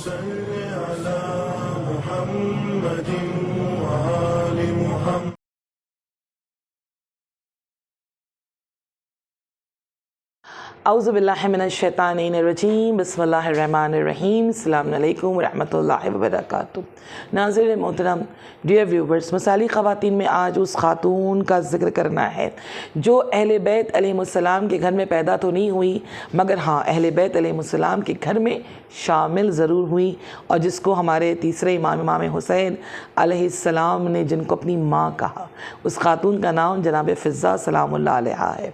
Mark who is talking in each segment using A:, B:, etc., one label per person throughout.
A: सल्लि अला मुहम्मदिन व आलि मुहम्मद।
B: औज़ुबिल्लाहि मिनश्शैतानिर्रजीम बिस्मिल्लाहिर्रहमानिर्रहीम अस्सलामु अलैकुम रहमतुल्लाहि व बरकातुहू। नाज़रीन मोहतरम, डियर व्यूवर्स, मसाली ख़वातीन में आज उस ख़ातून का ज़िक्र करना है जो अहले बैत अलैहिमुस्सलाम के घर में पैदा तो नहीं हुई, मगर हाँ अहले बैत अलैहिमुस्सलाम के घर में शामिल ज़रूर हुई, और जिसको हमारे तीसरे इमाम हुसैन अलैहिस्सलाम ने जिनको अपनी माँ कहा, उस ख़ातून का नाम जनाब फ़िज़्ज़ा सलामुल्लाह अलैहा है।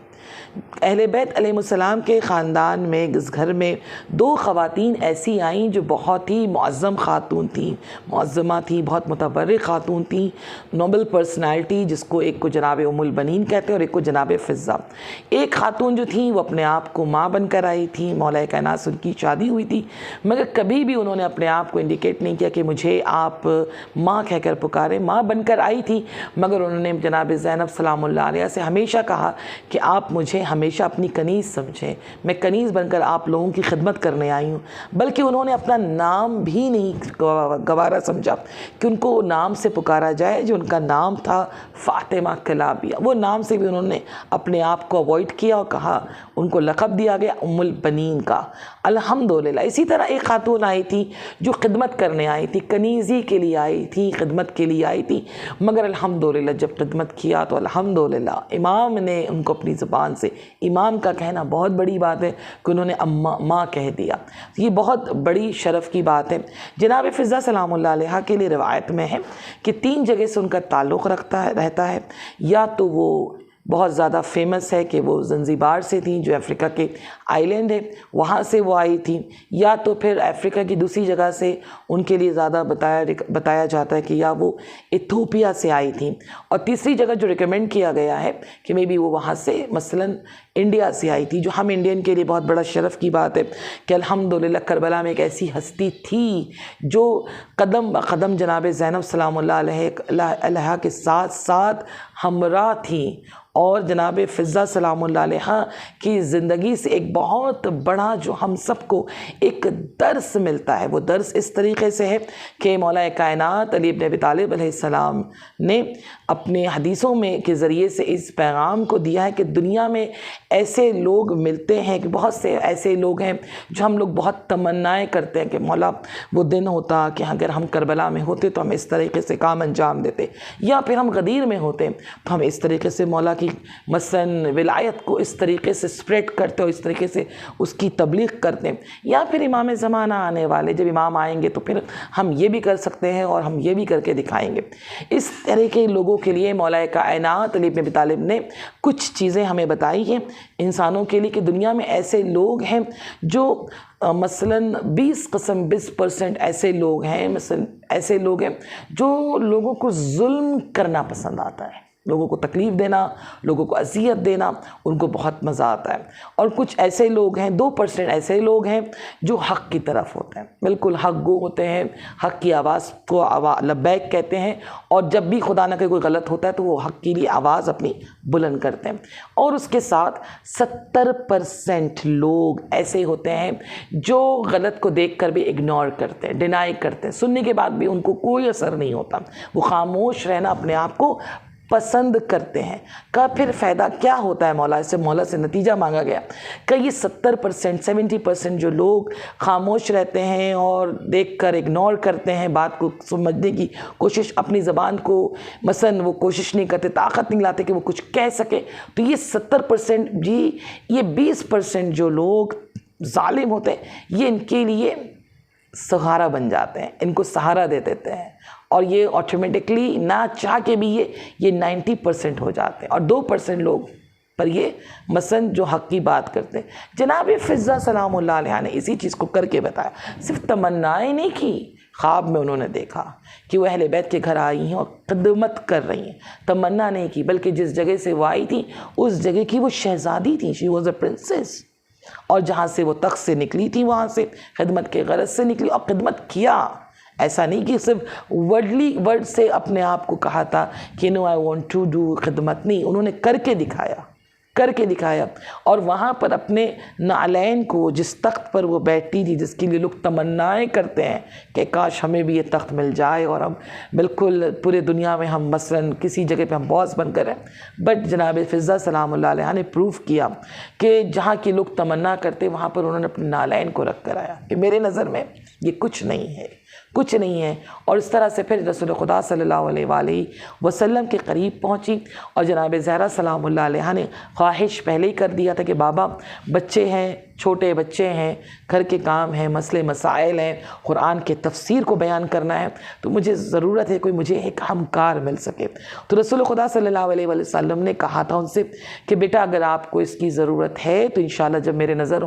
B: अहले बैत अलैहिमुस्सलाम के ख़ानदान में इस घर में दो ख़वातीन ऐसी आईं जो बहुत ही मुअज़्ज़म ख़ातून थी, मुअज़्ज़मा थी, बहुत मुतबर्रिक़ ख़ातून थी, नोबल पर्सनैलिटी, जिसको एक को जनाब उम्मुल बनीन कहते हैं और एक को जनाब फ़िज़्ज़ा। एक ख़ातून जो थी वो अपने आप को माँ बनकर आई थी, मौला कायनात से उनकी शादी हुई थी, मगर कभी भी उन्होंने अपने आप को इंडिकेट नहीं किया कि मुझे आप माँ कहकर पुकारें। माँ बनकर आई थी, मगर उन्होंने जनाब ज़ैनब सलामुल्लाह अलैहा से हमेशा कहा कि आप मुझे हमेशा अपनी कनीज़ समझें, मैं कनीज़ बनकर आप लोगों की खिदमत करने आई हूँ। बल्कि उन्होंने अपना नाम भी नहीं गवारा समझा कि उनको नाम से पुकारा जाए, जो उनका नाम था फ़ातिमा कलाबिया। वो नाम से भी उन्होंने अपने आप को अवॉइड किया और कहा, उनको लक़ब दिया गया उम्मुल बनीन का। अल्हम्दुलिल्लाह। इसी तरह एक ख़ातून आई थी जो खिदमत करने आई थी, कनीज़ी के लिए आई थी, खिदमत के लिए आई थी, मगर अल्हम्दुलिल्लाह जब खिदमत किया तो अल्हम्दुलिल्लाह इमाम ने उनको अपनी ज़ुबान से, इमाम का कहना बहुत बड़ी बात है कि उन्होंने अम्मा माँ कह दिया, ये बहुत बड़ी शरफ़ की बात है। जनाब फ़िज़्ज़ा सलामुल्लाह अलैहा के लिए रिवायत में है कि 3 जगह से उनका ताल्लुक़ रहता है। या तो वो बहुत ज़्यादा फेमस है कि वो ज़ंज़ीबार से थी, जो अफ्रीका के आइलैंड है, वहाँ से वो आई थी, या तो फिर अफ्रीका की दूसरी जगह से उनके लिए ज़्यादा बताया जाता है कि या वो इथियोपिया से आई थी, और तीसरी जगह जो रिकमेंड किया गया है कि मे बी वो वहाँ से मसलन इंडिया से आई थी, जो हम इंडियन के लिए बहुत बड़ा शरफ़ की बात है कि अल्हम्दुलिल्लाह करबला में एक ऐसी हस्ती थी जो कदम ब कदम जनाब ज़ैनब सलामुल्लाह अलैहा के साथ साथ हमरा थी, और जनाब फ़िज़्ज़ा सलामुल्लाह अलैहा की ज़िंदगी से एक बहुत बड़ा जो हम सबको एक दर्स मिलता है, वो दर्स इस तरीक़े से है कि मौला कायनात अली इब्न अबी तालिब अलैहिस्सलाम ने अपने हदीसों में के ज़रिए से इस पैगाम को दिया है कि दुनिया में ऐसे लोग मिलते हैं, कि बहुत से ऐसे लोग हैं जो हम लोग बहुत तमन्नाएँ करते हैं कि मौला वो दिन होता कि अगर हम करबला में होते तो हम इस तरीक़े से काम अंजाम देते, या फिर हम गदीर में होते तो हम इस तरीक़े से मौला की मसलन विलायत को इस तरीके से स्प्रेड करते हो, इस तरीके से उसकी तबलीग करते हैं, या फिर इमाम ज़माना आने वाले जब इमाम आएंगे तो फिर हम ये भी कर सकते हैं और हम ये भी करके दिखाएंगे। इस तरह के लोगों के लिए मौला कायनात अली इब्न अबी तालिब ने कुछ चीज़ें हमें बताई हैं इंसानों के लिए कि दुनिया में ऐसे लोग हैं जो मसलन 20% ऐसे लोग हैं, मसलन ऐसे लोग हैं जो लोगों को जुल्म करना पसंद आता है, लोगों को तकलीफ़ देना, लोगों को अज़ियत देना उनको बहुत मज़ा आता है। और कुछ ऐसे लोग हैं, 2% ऐसे लोग हैं जो हक़ की तरफ होते हैं, बिल्कुल हक़ गो होते हैं, हक़ की आवाज़ को लब्बैक कहते हैं, और जब भी खुदा न करे कोई गलत होता है तो वो हक़ के लिए आवाज़ अपनी बुलंद करते हैं। और उसके साथ 70% लोग ऐसे होते हैं जो गलत को देख कर भी इग्नोर करते हैं, डिनाई करते हैं, सुनने के बाद भी उनको कोई असर नहीं होता, वो खामोश रहना अपने आप को पसंद करते हैं। का फिर फ़ायदा क्या होता है? मौला से नतीजा मांगा गया कि ये 70% 70% जो लोग खामोश रहते हैं और देखकर इग्नोर करते हैं, बात को समझने की कोशिश, अपनी ज़बान को मसलन वो कोशिश नहीं करते, ताकत नहीं लाते कि वो कुछ कह सके, तो ये 70% जी, ये 20% जो लोग जालिम होते हैं, ये इनके लिए सहारा बन जाते हैं, इनको सहारा दे देते हैं, और ये ऑटोमेटिकली ना चाह के भी ये 90% हो जाते हैं, और 2% लोग पर ये मसलन जो हक़ की बात करते हैं। जनाब फ़िज़्ज़ा सलामुल्लाह अलैहा ने इसी चीज़ को करके बताया, सिर्फ तमन्नाएँ नहीं की, ख्वाब में उन्होंने देखा कि वो अहले बैत के घर आई हैं और खिदमत कर रही हैं, तमन्ना नहीं की, बल्कि जिस जगह से वो आई थी उस जगह की वो शहज़ादी थी, शी वॉज़ अ प्रिंसेस, और जहाँ से वो तख्त से निकली थी वहाँ से खिदमत के गरज से निकली और खिदमत किया। ऐसा नहीं कि सिर्फ वर्ड से अपने आप को कहा था कि no I want to do खिदमत, नहीं, उन्होंने करके दिखाया। करके दिखाया। और वहाँ पर अपने नालैन को, जिस तख्त पर वो बैठती थी, जिसके लिए लोग तमन्नाएं करते हैं कि काश हमें भी ये तख्त मिल जाए और हम बिल्कुल पूरे दुनिया में हम मसलन किसी जगह पे हम बॉस बनकर हैं, बट जनाब फ़िज़्ज़ा सलामुल्लाह अलैहा ने प्रूफ किया कि जहाँ के लोग तमन्ना करते वहाँ पर उन्होंने अपने नालैन को रख कर आया कि मेरे नज़र में ये कुछ नहीं है, कुछ नहीं है। और इस तरह से फिर रसूल खुदा सल्लल्लाहु अलैहि वसल्लम के करीब पहुंची और जनाब ज़हरा सलामुल्लाह अलैहा ने ख्वाहिश पहले ही कर दिया था कि बाबा बच्चे हैं, छोटे बच्चे हैं, घर के काम हैं, मसले मसाइल हैं, कुरान के तफसीर को बयान करना है, तो मुझे ज़रूरत है कोई मुझे एक हमकार मिल सके। तो रसूल खुदा सल्लल्लाहु अलैहि वसल्लम ने कहा था उनसे कि बेटा अगर आपको इसकी ज़रूरत है तो इंशाल्लाह जब मेरे नज़र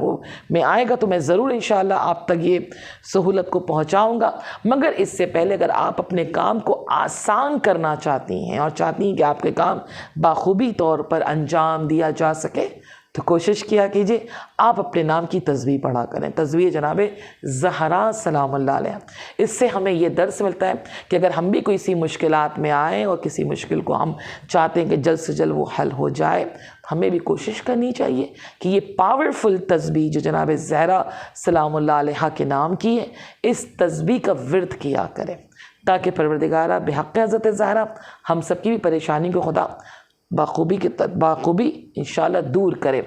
B: में आएगा तो मैं ज़रूर इंशाल्लाह आप तक ये सहूलत को पहुँचाऊँगा। मगर इससे पहले अगर आप अपने काम को आसान करना चाहती हैं और चाहती हैं कि आपके काम बाखूबी तौर पर अंजाम दिया जा सके तो कोशिश किया कीजिए आप अपने नाम की तस्बीह पढ़ा करें, तस्बीह जनाब ज़हरा सलामुल्लाह अलैहा। इससे हमें ये दर्स मिलता है कि अगर हम भी कोई सी मुश्किलात में आएँ और किसी मुश्किल को हम चाहते हैं कि जल्द से जल्द वो हल हो जाए, हमें भी कोशिश करनी चाहिए कि ये पावरफुल तस्बीह जो जनाब ज़हरा सलामुल्लाह अलैहा के नाम की है, इस तस्बीह का विर्द किया करें ताकि परवरदिगारा बिहक़ हज़रत ज़हरा हम सबकी भी परेशानी को खुदा बाखूबी इंशाल्लाह दूर करे।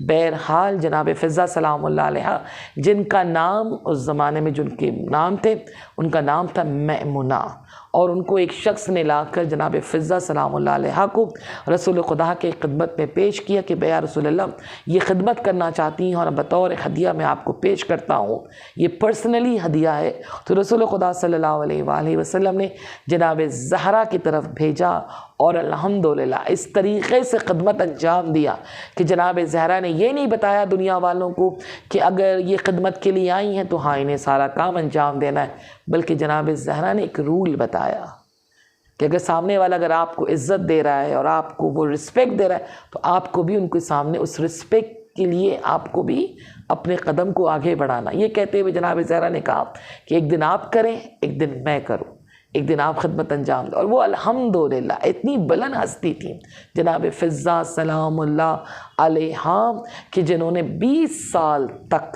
B: बहरहाल जनाब फ़िज़्ज़ा सलामुल्लाह अलैहा जिनका नाम उस ज़माने में जिनके नाम थे उनका नाम था मैमुना, और उनको एक शख्स ने लाकर जनाब फ़िज़्ज़ा सलामुल्लाह अलैहा को रसूल खुदा के खिदमत में पेश किया कि या रसूलल्लाह ये खिदमत करना चाहती हैं और बतौर हदिया मैं आपको पेश करता हूँ, ये पर्सनली हदिया है। तो रसूल खुदा सल्लल्लाहु अलैहि वसल्लम ने जनाब ज़हरा की तरफ भेजा और अल्हम्दुलिल्लाह इस तरीक़े से खिदमत अंजाम दिया कि जनाब ज़हरा ने ये नहीं बताया दुनिया वालों को कि अगर ये खिदमत के लिए आई हैं तो हाँ इन्हें सारा काम अंजाम देना है, बल्कि जनाब ज़हरा ने एक रूल बताया कि अगर सामने वाला अगर आपको इज़्ज़त दे रहा है और आपको वो रिस्पेक्ट दे रहा है तो आपको भी उनके सामने उस रिस्पेक्ट के लिए आपको भी अपने कदम को आगे बढ़ाना। ये कहते हुए जनाब ज़हरा ने कहा कि एक दिन आप करें, एक दिन मैं करूँ, एक दिन आप खिदमत अंजाम दो। और वो अल्हम्दुलिल्लाह इतनी बुलंद हस्ती थी जनाब फ़िज़्ज़ा सलामुल्लाह अलैहा कि जिन्होंने 20 साल तक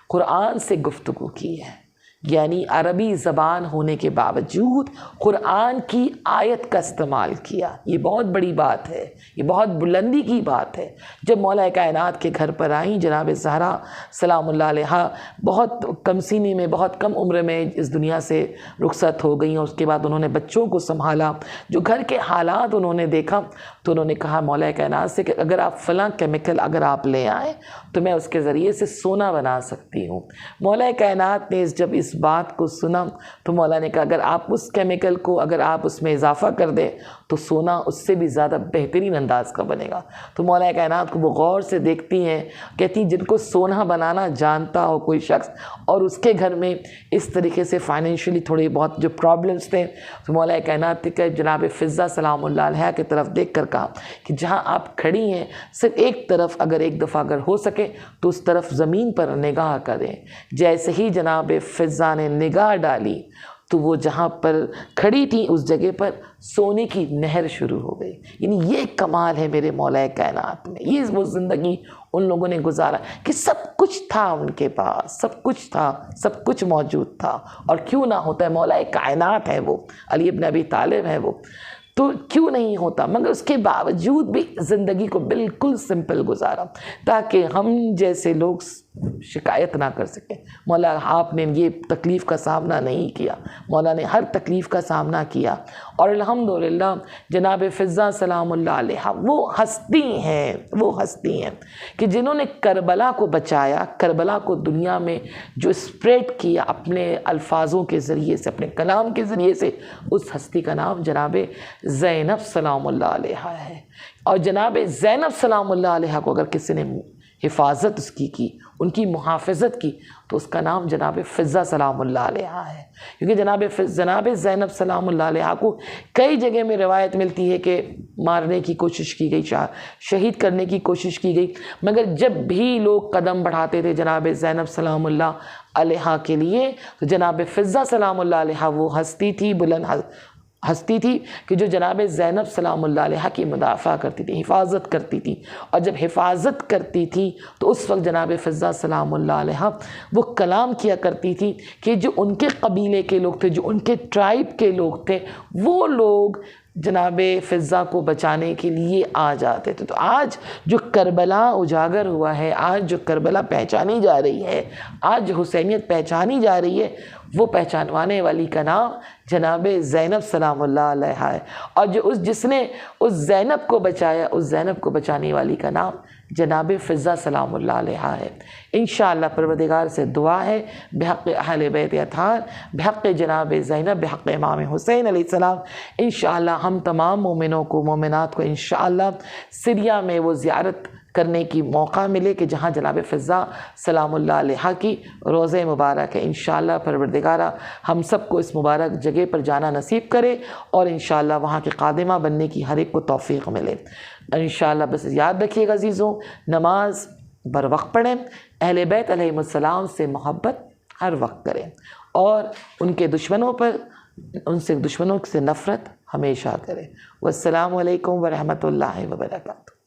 B: कुरान से गुफ्तगू की है, यानी अरबी ज़बान होने के बावजूद कुरान की आयत का इस्तेमाल किया। ये बहुत बड़ी बात है, ये बहुत बुलंदी की बात है। जब मौला कायनात के घर पर आई जनाब ज़हरा सलामुल्लाह अलैहा बहुत कम सीनी में, बहुत कम उम्र में इस दुनिया से रुखसत हो गई और उसके बाद उन्होंने बच्चों को संभाला। जो घर के हालात उन्होंने देखा तो उन्होंने कहा मौला कायनात से कि अगर आप फ़लाँ केमिकल अगर आप ले आएँ तो मैं उसके ज़रिए से सोना बना सकती हूँ। मौला कायनात ने जब इस बात को सुना तो मौला ने कहा अगर आप उस केमिकल को अगर आप उसमें इजाफ़ा कर दें तो सोना उससे भी ज़्यादा बेहतरीन अंदाज का बनेगा। तो मौला कायनात को वो गौर से देखती हैं, कहती जिनको सोना बनाना जानता हो कोई शख्स और उसके घर में इस तरीके से फाइनेंशियली थोड़ी बहुत जो प्रॉब्लम्स थे, तो मौला कायनात के जनाब फ़िज़्ज़ा सलामुल्लाह अलैहा की तरफ देख कर कहा कि जहाँ आप खड़ी हैं सिर्फ एक तरफ अगर एक दफ़ा अगर हो सके तो उस तरफ ज़मीन पर निगाह करें। जैसे ही जनाब फ़िज़्ज़ा ने निगाह डाली तो वो जहाँ पर खड़ी थी उस जगह पर सोने की नहर शुरू हो गई। यानी ये कमाल है मेरे मौला कायनात में। ये वो ज़िंदगी उन लोगों ने गुजारा कि सब कुछ था उनके पास, सब कुछ था, सब कुछ मौजूद था। और क्यों ना होता है, मौला कायनात है वो, अली इब्न अबी तालिब है वो, तो क्यों नहीं होता। मगर उसके बावजूद भी ज़िंदगी को बिल्कुल सिंपल गुजारा ताकि हम जैसे लोग शिकायत ना कर सकें। मौला आपने ये तकलीफ़ का सामना नहीं किया, मौला ने हर तकलीफ़ का सामना किया। और अल्हम्दुलिल्लाह जनाब फ़िज़्ज़ा सलामुल्लाह अलैहा वो हस्ती हैं कि जिन्होंने करबला को बचाया, करबला को दुनिया में जो स्प्रेड किया अपने अल्फाजों के ज़रिए से, अपने कलाम के ज़रिए से, उस हस्ती का नाम जनाब ज़ैनब सलामुल्लाह अलैहा है। और जनाब ज़ैनब सलामुल्लाह अलैहा को अगर किसी ने हिफाजत उसकी की, उनकी मुहाफ़ज़त की, तो उसका नाम जनाब फ़िज़्ज़ा सलामुल्लाह अलैहा है। क्योंकि जनाब ज़ैनब सलामुल्लाह अलैहा को कई जगह में रिवायत मिलती है कि मारने की कोशिश की गई, शहीद करने की कोशिश की गई, मगर जब भी लोग कदम बढ़ाते थे जनाब ज़ैनब सलामुल्लाह अलैहा के लिए तो जनाब फ़िज़्ज़ा सलामुल्लाह अलैहा वो हस्ती थी बुलंद हस्ती थी कि जो जनाब ज़ैनब सलामुल्लाह अलैहा की मुदाफ़ा करती थी, हिफाजत करती थी। और जब हिफाजत करती थी तो उस वक्त जनाब फ़िज़्ज़ा सलामुल्लाह अलैहा वो कलाम किया करती थी कि जो उनके कबीले के लोग थे, जो उनके ट्राइब के लोग थे, वो लोग जनाब फ़िज़्ज़ा को बचाने के लिए आ जाते थे। तो आज जो करबला उजागर हुआ है, आज जो करबला पहचानी जा रही है, आज जो हुसैनियत पहचानी जा रही है, वो पहचानवाने वाली का नाम जनाब ज़ैनब सलामुल्लाह अलैहा है। और जो जिसने उस ज़ैनब को बचाया, उस ज़ैनब को बचाने वाली का नाम जनाब फ़िज़्ज़ा सलामुल्लाह अलैहा है। इंशाअल्लाह परवरदिगार से दुआ है बिहक़ अहले बैत अताहर, बिहक़ जनाब ज़ैनब, बिहक़ इमाम हुसैन अलैहिस्सलाम, इंशाअल्लाह हम तमाम मोमिनों को, मोमिनात को इंशाअल्लाह सीरिया में वो ज़ियारत करने की मौका मिले कि जहाँ जनाब फ़िज़्ज़ा सलामुल्लाह अलैहा की रोज़े मुबारक है। इंशाअल्लाह परवरदिगारा हम सबको इस मुबारक जगह पर जाना नसीब करे और इंशाअल्लाह वहाँ के क़ादिमा बनने की हर एक को तौफ़ीक़ मिले इंशाअल्लाह। बस याद रखिएगा अज़ीज़ों, नमाज बर वक्त पढ़ें, अहले बैत अलैहिमुस्सलाम से मोहब्बत हर वक्त करें और उनके दुश्मनों से नफ़रत हमेशा करें। वस्सलामु अलैकुम व रहमतुल्लाहि व बरकातुहू।